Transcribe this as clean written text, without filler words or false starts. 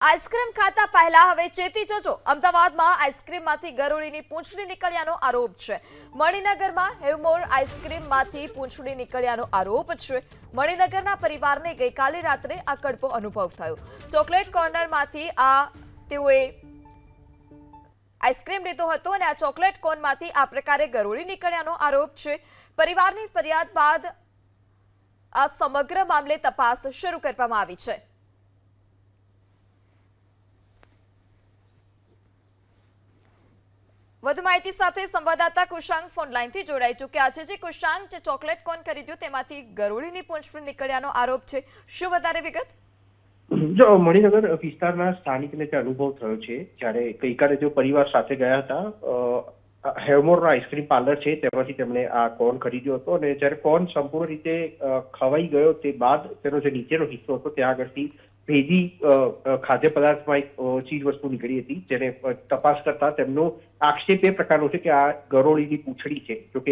Ice cream ખાતા પહેલા હવે ચેતી જજો. અમદાવાદમાં આઈસ્ક્રીમમાંથી ગરોળીની પૂંછડી નીકળ્યાનો આરોપ છે. મણિનગરમાં હેવમોર આઈસ્ક્રીમમાંથી પૂંછડી નીકળ્યાનો આરોપ છે. મણિનગરના પરિવારને ગઈકાલે રાત્રે આ કડવો અનુભવ થયો. ચોકલેટ કોર્નરમાંથી તેઓએ આઈસ્ક્રીમ લીધો હતો અને આ ચોકલેટ કોનમાંથી આ પ્રકારે ગરોળી નીકળ્યાનો આરોપ છે. પરિવારની ફરિયાદ બાદ આ સમગ્ર મામલે તપાસ શરૂ કરવામાં આવી છે. વધુ માહિતી સાથે સંવાદદાતા કુશાંગ ફોન લાઈનથી જોડાઈ ચૂક્યા છે. કુશાંગ, જે ચોકલેટ કોન ખરીદ્યું તેમાંથી ગરોળીની પૂંછડી નીકળ્યાનો આરોપ છે, શું વધારે વિગત? જો મણિનગર વિસ્તારના સ્થાનિકને જે અનુભવ થયો છે, જ્યારે ગઈકાલે જો પરિવાર સાથે ગયા હતા હેવમોર આઈસ્ક્રીમ પાર્લર છે તેમાંથી તેમણે આ કોર્ન ખરીદ્યો હતો અને જ્યારે કોર્ન સંપૂર્ણ રીતે ખવાઈ ગયો તે બાદ તેનો જે નીચેનો હિસ્સો હતો ત્યાં આગળથી ભેદી ખાદ્ય પદાર્થમાં એક ચીજ વસ્તુ નીકળી હતી, જેને તપાસ કરતા તેમનો આક્ષેપ એ પ્રકારનો છે કે આ ગરોળીની પૂંછડી છે. જોકે